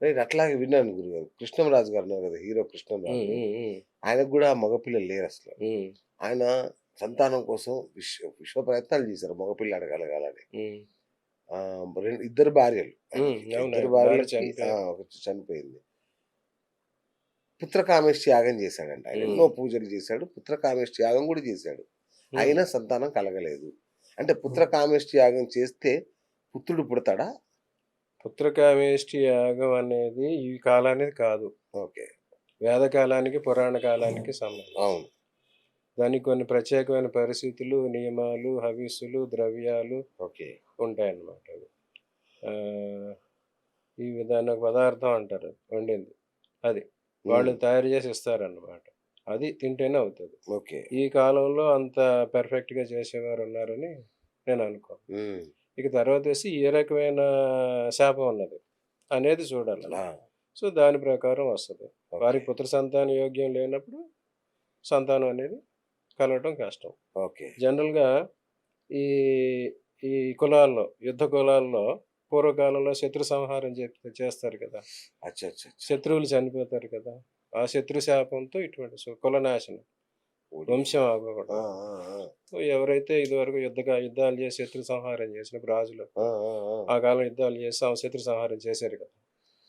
Right. అట్లాగే విన్నాను గురుగారు. కృష్ణంరాజు గారు ఉన్నారు కదా! హీరో హ్మ్. కృష్ణంరాజు. హ్మ్. హ్మ్. ఆయనకు గూడా మగపిల్లలు లేరసలు. హ్మ్. ఆయన సంతానం కోసం విశ్వ ప్రయత్నాలు చేశారు మగపిల్లాడు కలగాలని. హ్మ్. ఇద్దరు భార్యలు హ్మ్. ఆయనకి. అవును. ఇద్దరు ఆయన భార్య భార్యలకి చనిపోయారు. ఒకటి చనిపోయింది. పుత్రకామేష్టి యాగం చేశాడంట ఆయన. ఎన్నో హ్మ్. పూజలు చేశాడు. పుత్రకామేష్టి యాగం గూడా చేశాడు. హ్మ్. అయినా సంతానం కలగలేదు. అంటే హ్మ్. పుత్రకామేష్టి యాగం చేస్తే పుత్రుడు పుడతాడా? పుత్రకామేష్టి యాగం అనేది ఈ కాలానిది కాదు. ఓకే. వేదకాలానికి, పురాణ కాలానికి సంబంధించింది. అవును. దానికి కొన్ని ప్రత్యేకమైన పరిస్థితులు, నియమాలు, హవిస్సులు, ద్రవ్యాలు ఓకే. ఉంటాయన్నమాట అవి. ఆహ్, దాన్ని ఒక పదార్థం అంటారు వండింది. అది. వాళ్ళు హ్మ్. తయారు చేసి ఇస్తారన్నమాట. అది తింటేనే అవుతది. ఓకే. ఈ కాలంలో అంత పర్ఫెక్ట్‌గా చేసేవారున్నారని నేను అనుకోను. హ్మ్. ఇక తర్వాతొచ్చి ఏ రకమైన శాపం ఉన్నది అనేది చూడాలన్నమాట. ఆ! సో, దాని ప్రకారం వస్తది. ఓకే. వారికి పుత్ర సంతాన యోగ్యం లేనప్పుడు సంతానం అనేది కలగటం కష్టం. ఓకే. జనరల్‌గా ఈ ఈ కులాల్లో, యుద్ధ కులాల్లో పూర్వకాలంలో శత్రు సంహారం చేస్తారు కదా! అచ్చచ్చచ్చ! శత్రువులు చనిపోతారు కదా! ఆ శత్రు శాపంతో ఇటువంటి కులనాశనం, ఓడియమ్మ! వంశం ఆ! ఆగకూడదు. ఆ! ఆ! సో, ఎవరైతే ఇదివరకు యుద్ధాలు చేసి శత్రు సంహారం చేసినప్పుడు రాజులు, ఆ! ఆ! ఆ! ఆ కాలం యుద్ధాలు చేసి శత్రు సంహారం చేశారు కదా!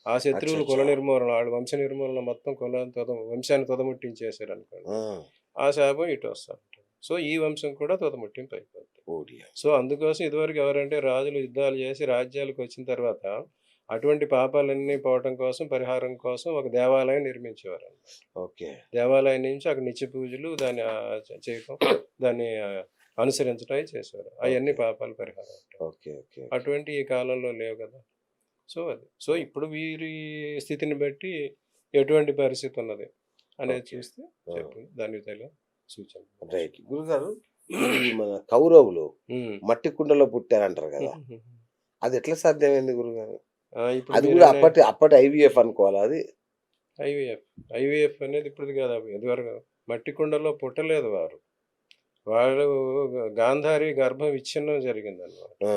ఆ శత్రువులు కుల అచ్చచ్చా! నిర్మూలన, ఆళ్ళ వంశ నిర్మూలన మొత్తం కులాన్ని వంశాన్ని తుదముట్టించేసారనుకోండి. ఆ! ఆ శాపం ఇటు వస్తా ఉంటది. సో, ఈ వంశం కూడా తుదముట్టింపు అయిపోద్ది. ఓడియమ్మ! సో, అందుకోసం ఇదివరకు ఎవరంటే రాజులు యుద్ధాలు చేసి రాజ్యాలకొచ్చిన తర్వాత అటువంటి పాపాలన్నీ పోవటం కోసం, పరిహారం కోసం ఒక దేవాలయం నిర్మించేవారన్నమాట. ఓకే. దేవాలయం నుంచి అక్కడ నిత్య పూజలు దాన్ని చేయటం, దాన్ని అనుసరించడం అయి చేసేవారు. అయన్నీ ఓకే. పాపాల పరిహారం అంటారు. ఓకే. ఓకే. ఓకే. అటువంటియి ఈ కాలంలో లేవు గదా! సో, అది. సో, ఓహ్! ఇప్పుడు వీరి స్థితిని బట్టి ఎటువంటి పరిస్థితున్నది అనేది ఓకే. చూస్తే ఆ! చెప్తుంది. దానికి తగిన సూచన ఇవ్వచ్చు. రైట్. గురుగారు ఈ మన కౌరవులు హ్మ్. మట్టి కుండలో పుట్టారంటారు గదా! హుహుహు. అదెట్లా సాధ్యమైంది గురుగారు? ఇప్పుడు అది గూడా మీరనే అప్పటి ఐవీఎఫ్ అనుకోవాలా అది? ఐవీఎఫ్. ఐవీఎఫ్ అనేది ఇప్పటిది కాదు. ఇదివరకు మట్టి కుండలో పుట్టలేదు వారు. వాళ్ళు గాంధారి గర్భం విచ్ఛిన్నం జరిగిందనమాట. ఆ!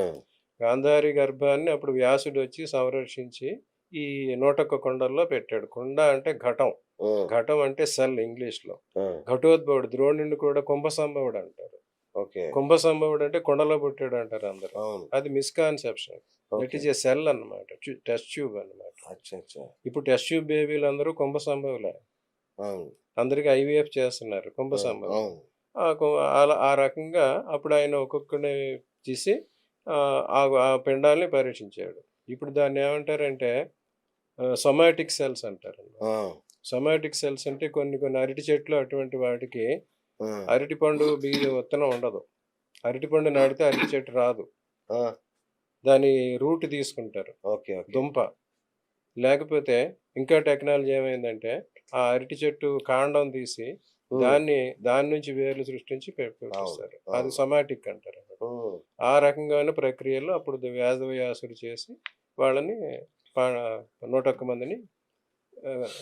గాంధారి గర్భాన్ని అప్పుడు వ్యాసుడొచ్చి సంరక్షించి ఈ 101 కుండల్లో పెట్టాడు. కుండ అంటే ఘటం. ఆ! ఘటం అంటే సెల్ ఇంగ్లీష్‌లో. ఆ! ఘటోద్భవుడు ద్రోణుడిని కూడా కుంభసంభవుడు అంటారు. ఓకే. కుంభసంభవుడు అంటే కుండలో పుట్టాడంటారు అందరూ. అవును. అది misconception. That okay. Is a cell అన్నమాట. టెస్ట్ ట్యూబ్ అన్నమాట. అచ్చచ్చా! ఇప్పుడు టెస్ట్ ట్యూబ్ బేబీలందరూ కుంభసంభవులే. అవును. అందరికి ఐవీఎఫ్ చేస్తున్నారు ఆ! కుంభసంభవులు. అవును. ఆ! ఆ రకంగా అప్పుడాయన ఒక్కొక్కడిని తీసి ఆ పిండాల్ని పరీక్షించాడు. ఇప్పుడు దాన్నేమంటారంటే సొమాటిక్ సెల్స్ అంటారనమాట. ఆ! సొమాటిక్ సెల్స్ అంటే కొన్ని కొన్ని అరటి చెట్లు అటువంటి వాటికి ఆ! అరటిపండు విత్తనం ఉండదు. అరటిపండు నాటితే అరటి చెట్టు రాదు. ఆ! దాని రూట్ తీసుకుంటారు. ఓకే. ఓకే. దుంప. లేకపోతే ఇంకా టెక్నాలజీ ఏమైందంటే, ఆ అరటి చెట్టు కాండం తీసి హ్మ్. దాన్ని దాని నుంచి వేర్లు సృష్టించి అవును. పెట్టిస్తారు. అది అవును. సొమాటిక్ అంటారనమాట. హ్మ్. ఆ రకంగాన ప్రక్రియలో అప్పుడు వేదవ్యాసుడు చేసి వాళ్ళని పా 101 మందిని ఆహ్,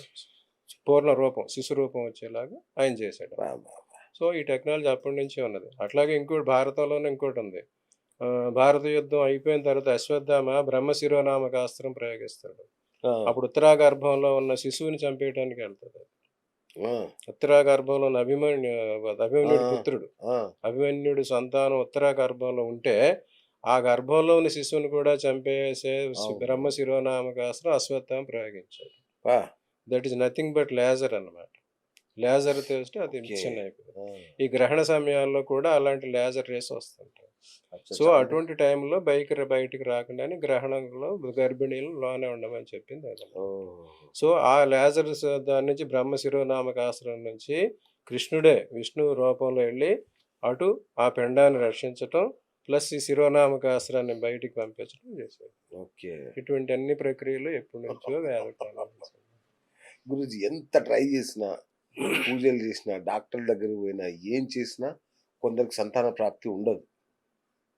పూర్ణ రూపం, శిశు రూపం వచ్చేలాగా ఆయన చేశాడు. బా! సో, ఈ టెక్నాలజీ అప్పటి నుంచే ఉన్నది. అట్లాగే ఇంకోటి భారతంలోనే ఇంకోటుంది. భారత యుద్ధం అయిపోయిన తర్వాత అశ్వత్థామ బ్రహ్మ శిరోనామక అస్త్రం ప్రయోగిస్తాడు. ఆ! అప్పుడు ఉత్తరాగర్భంలో ఉన్న శిశువుని చంపేయటానికి ఎళ్తది. ఆ! ఉత్తరాగర్భంలో ఉన్న ఆ! అభిమన్యుడి పుత్రుడు. ఆ! అభిమన్యుడి సంతానం ఉత్తరాగర్భంలో ఉంటే, ఆ గర్భంలో ఉన్న శిశువుని కూడా చంపేసే అవును. బ్రహ్మ శిరోనామకాస్త్రం అశ్వత్థామ ప్రయోగించాడు. అబ్బా! That is nothing but laser అన్నమాట. లేజర్ తెలిస్తే అది ఓకే. విచ్ఛిన్నమైపోతది. ఆ! ఈ గ్రహణ సమయాల్లో కూడా అలాంటి లేజర్ రేస్ వస్తుంటాయి. సో, అచ్చచ్చా! అంటే అటువంటి టైంలో బయటికి రాకుండానే గ్రహణంలో గర్భిణీలు లోనే ఉండమని చెప్పింది అదనమాట. ఓహ్! సో, ఆ లేజర్స్ దాని నుంచి బ్రహ్మ శిరోనామకాస్త్రం నుంచి కృష్ణుడే విష్ణువు రూపంలో ఎళ్లి అటు ఆ పిండాన్ని రక్షించటం, ప్లస్ ఈ శిరోనామకాస్త్రాన్ని బయటికి పంపించడం చేశాడు. ఓకే. ఇటువంటి అన్ని ప్రక్రియలు ఎప్పటినుంచో వేదకాలం నుంచి. గురూజీ ఎంత ట్రై జేసినా, పూజలు జేసినా, డాక్టర్ల దగ్గరికి పోయినా, ఏం చేసినా కొందరికి సంతాన ప్రాప్తి ఉండదు.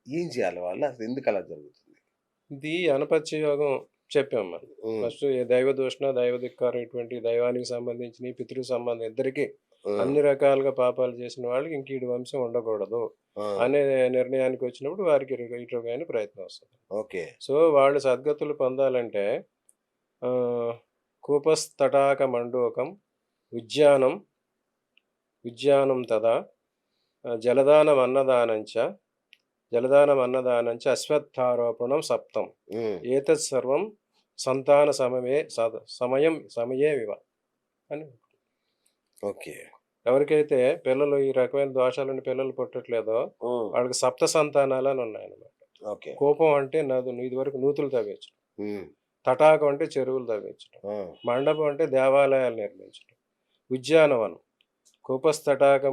ఏం చేయాలి వాళ్ళు? అసలు ఎందుకలా జరుగుతుంది? ఇది అనపత్య యోగం చెప్పాం మనం. హ్మ్. ఫస్ట్ దైవ దూషణ, దైవ ధిక్కారం ఇటువంటి దైవానికి సంబంధించినయి, పితృ సంబంధం ఇద్దరికీ ఆ! అన్ని రకాలుగా పాపాలు చేసిన వాళ్ళకి ఇంక ఈడి వంశం ఉండకూడదు ఆ! అనే నిర్ణయానికి వచ్చినప్పుడు వారికి ఇటుగాని ప్రయత్నం వస్తది. ఓకే. సో, వాళ్ళు సద్గతులు పొందాలంటే కూపస్తటాకమండూకం ఉద్యానం ఉద్యానం తదా జలదానమన్నదానంచ అశ్వత్థారోపణం సప్తం ఉమ్, ఏతత్ సర్వం సంతాన సమయేమివ అని. ఓకే. ఎవరికైతే పిల్లలు ఈ రకమైన దోషాలని పిల్లలు పుట్టట్లేదో ఉమ్, వాళ్ళకి సప్త సంతానాలు అని ఉన్నాయన్నమాట. ఓకే. కోపం అంటే ఇది వరకు నూతులు తవ్వించడం, ఉమ్, తటాకం అంటే చెరువులు తవ్వించడం, ఆ, మండపం అంటే దేవాలయాలు నిర్మించడం, ఉద్యానవనం కూపస్తటాక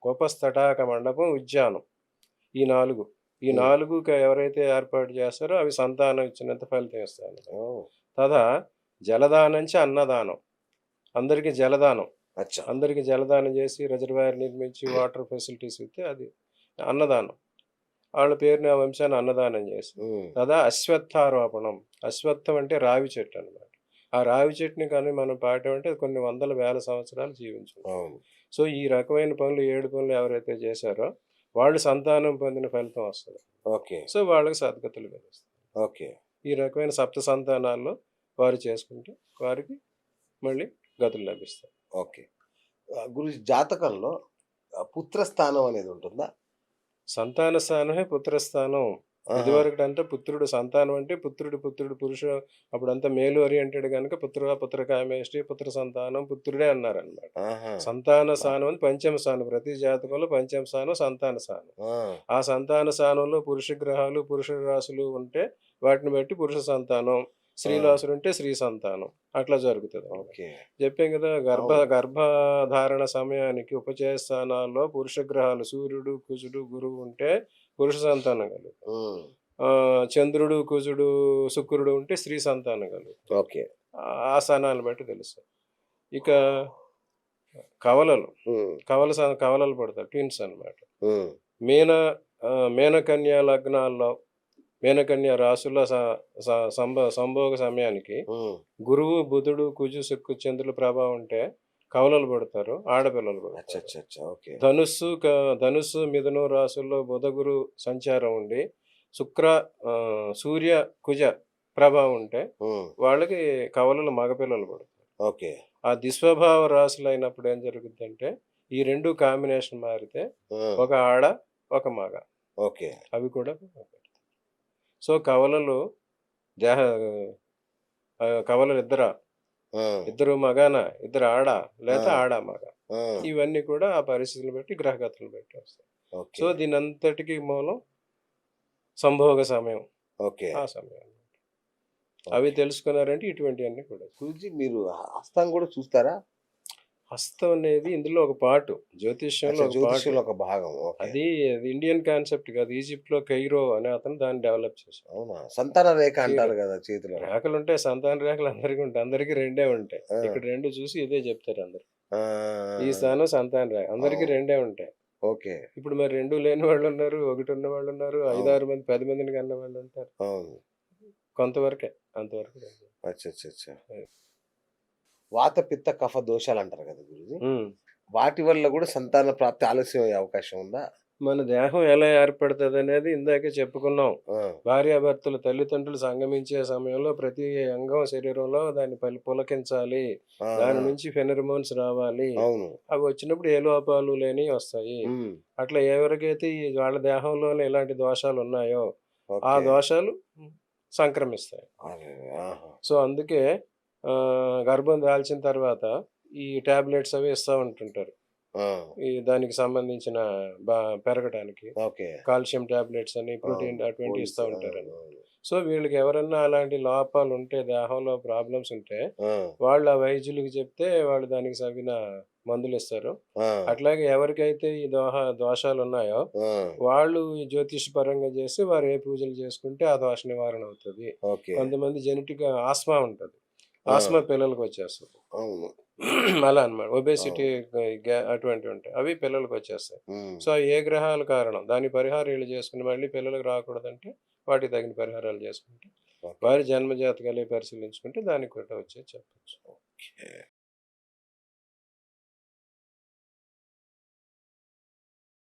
కూపస్తటాక మండపం ఉద్యానం, ఈ నాలుగు ఈ ఉమ్, నాలుగు ఎవరైతే ఏర్పాటు చేస్తారో అవి సంతానం ఇచ్చినంత ఫలితం ఇస్తాయి. ఓ, తదా జలదానంచి అన్నదానం, అందరికీ జలదానం, అచ్చా. అందరికీ జలదానం చేసి రిజర్వాయర్ నిర్మించి వాటర్ ఫెసిలిటీస్ ఇస్తే అది అన్నదానం. వాళ్ళ పేరుని ఆ వంశాన్ని అన్నదానం చేసి ఉమ్, తదా అశ్వత్థారోపణం, అశ్వత్థం అంటే రావి చెట్టు అనమాట. ఆ రావి చెట్టుని కానీ మనం పాటామంటే కొన్ని వందల వేల సంవత్సరాలు జీవించుకుంటాం. అవును. సో ఈ రకమైన పనులు 7 పనులు ఎవరైతే చేశారో వాళ్ళు సంతానం పొందిన ఫలితం వస్తుంది. ఓకే. సో వాళ్ళకి సద్గతులు కలుస్తాయి. ఓకే. ఈ రకమైన సప్త సంతానాల్లో వారు చేసుకుంటే వారికి మళ్ళీ గతులు లభిస్తాయి. ఓకే. గురుజీ జాతకంలో పుత్రస్థానం అనేది ఉంటుందా? సంతాన స్థానమే పుత్రస్థానం. ఆహా. ఇదివరకు అంటే పుత్రుడు సంతానం అంటే పుత్రుడు పురుషుడు, అప్పుడంతా మేలు ఓరియంటెడ్ కనుక పుత్ర కామేష్టి పుత్ర సంతానం పుత్రుడే అన్నారనమాట. ఆహా. సంతాన స్థానం అని పంచమ స్థానం, ప్రతి జాతకంలో పంచమ స్థానం సంతాన స్థానం. ఆ, ఆ సంతాన స్థానంలో పురుష గ్రహాలు పురుష రాశులు ఉంటే వాటిని బట్టి పురుష సంతానం, స్త్రీరాశులు ఉంటే స్త్రీ సంతానం, అట్లా జరుగుతుంది. ఓకే. చెప్పాం కదా, అవును. గర్భధారణ సమయానికి ఉపచయ స్థానాల్లో పురుష గ్రహాలు సూర్యుడు కుజుడు గురువు ఉంటే పురుష సంతానం కలుగుతుంది. ఉమ్, చంద్రుడు కుజుడు శుక్రుడు ఉంటే స్త్రీ సంతానం కలుగుతుంది. ఓకే. ఆ స్థానాలను బట్టి తెలుస్తుంది. ఇక కవలలు ఉమ్, కవలలు పడతారు, ట్విన్స్ అన్నమాట. ఉమ్, మీన మీనకన్య లగ్నాల్లో మీనకన్య రాశుల్లో సంభోగ సమయానికి ఉమ్, గురువు బుధుడు కుజు శుక్రు చంద్రుల ప్రభావం ఉంటే కవలలు పడతారు, ఆడపిల్లలు అచ్చా పడతారు. అచ్చా అచ్చా. ఓకే. ధనుస్సు మిథును రాశుల్లో బుధ గురు సంచారం ఉండి సూర్య కుజ ప్రభావం ఉంటే ఉమ్, వాళ్ళకి కవలలు మగపిల్లలు పడతారు. ఓకే. ఆ దిస్వభావ రాశులు అయినప్పుడు ఏం జరుగుతుందంటే ఈ రెండు కాంబినేషన్ మారితే ఉమ్, ఒక ఆడ ఒక మగ, ఓకే. అవి కూడా పెడతారు. సో కవలలు దేహ కవలలు ఆ, ఇద్దరు మగాన, ఇద్దరు ఆడ, లేదా ఆ, ఆడ మగ, ఆ, ఇవన్నీ కూడా ఆ పరిస్థితులు బట్టి గ్రహగతులు బట్టి వస్తాయి. ఓకే. సో దీని అంతటికి మూలం సంభోగ సమయం, ఓకే. ఆ సమయం. అవి తెలుసుకున్నారంటే ఇటువంటివన్నీ కూడా. గురుజీ మీరు హస్తం కూడా చూస్తారా? హస్తం అనేది ఇందులో ఒక పార్ట్, జ్యోతిష్యంలో అచ్చా, ఒక పార్ట్. జ్యోతిష్యంలో ఒక భాగం. ఓకే. అది ఇండియన్ కాన్సెప్ట్ కాదు, ఈజిప్ట్ లో కైరో అనే అతను దాన్ని డెవలప్ చేశాడు. అవునా? సంతాన రేఖ అంటారు కదా చేతిలో. రేఖలు ఉంటాయి, సంతాన రేఖలు అందరికీ ఉంటాయి, అందరికీ రెండే ఉంటాయి. ఆ, ఇక్కడ రెండు చూసి ఇదే చెప్తారు అందరు. ఆ, ఈ స్థానం సంతాన రేఖ, అందరికీ అవును. రెండే ఉంటాయి. ఓకే. ఇప్పుడు మరి రెండు లేని వాళ్ళు ఉన్నారు, ఒకటి ఉన్న వాళ్ళు ఉన్నారు, అవును. 5-6 మంది 10 మందిని కన్న వాళ్ళు ఉంటారు. అవును. కొంతవరకే, అంతవరకు. అచ్చా అచ్చా అచ్చా. వాత పిత్త కఫ దోషాలు అంటారు కదా గురుజీ, ఉమ్. వాటి వల్ల కూడా సంతాన ప్రాప్తి ఆలస్యం అయ్యే అవకాశం ఉందా? మన దేహం ఎలా ఏర్పడుతుంది అనేది ఇందాకే చెప్పుకున్నాం. ఆ, భార్యాభర్తలు తల్లిదండ్రులు సంగమించే సమయంలో ప్రతి అంగం శరీరంలో దాన్ని పులకించాలి, ఆ, దాని ఆ, నుంచి ఫెనర్మోన్స్ రావాలి. అవును. అవి వచ్చినప్పుడు ఏ లోపాలు లేని వస్తాయి. ఉమ్, అట్లా ఎవరికైతే వాళ్ళ దేహంలోనే ఇలాంటి దోషాలు ఉన్నాయో ఆ ఓకే. దోషాలు సంక్రమిస్తాయి. అరే, ఆహా. సో అందుకే గర్భం దాల్చిన తర్వాత ఈ టాబ్లెట్స్ అవి ఇస్తూ ఉంటుంటారు, ఆ, ఈ దానికి సంబంధించిన పెరగడానికి ఓకే. కాల్షియం టాబ్లెట్స్ అని, ప్రోటీన్ అవును. అటువంటి పోలీస్, ఇస్తూ ఆ, ఉంటారని. అవును. సో వీళ్ళకి ఎవరన్నా అలాంటి లోపాలు ఉంటే, దేహంలో ప్రాబ్లమ్స్ ఉంటే ఆ, వాళ్ళు ఆ వైద్యులకు చెప్తే వాళ్ళు దానికి తగిన మందులు ఇస్తారు. ఆ, అట్లాగే ఎవరికైతే ఈ దోషాలు ఉన్నాయో ఆ, వాళ్ళు ఈ జ్యోతిష పరంగా చేసి వారు ఏ పూజలు చేసుకుంటే ఆ దోష నివారణ అవుతుంది. ఓకే. కొంతమంది జెనెటిక్ ఆస్మా ఉంటుంది, ఆ, ఆస్మా పిల్లలకు వచ్చేస్తుంది. అవును. అలా అనమాట. ఒబేసిటీ అవును. అటువంటివి ఉంటాయి, అవి పిల్లలకు వచ్చేస్తాయి. ఉమ్, సో ఏ గ్రహాల కారణం దాని పరిహారం వీళ్ళు చేసుకుని మళ్ళీ పిల్లలకు రాకూడదంటే వాటికి తగిన పరిహారాలు చేసుకుంటే ఓకే. వారి జన్మ జాతకాలు పరిశీలించుకుంటే దానికి కూడా వచ్చే చెప్పచ్చు. ఓకే.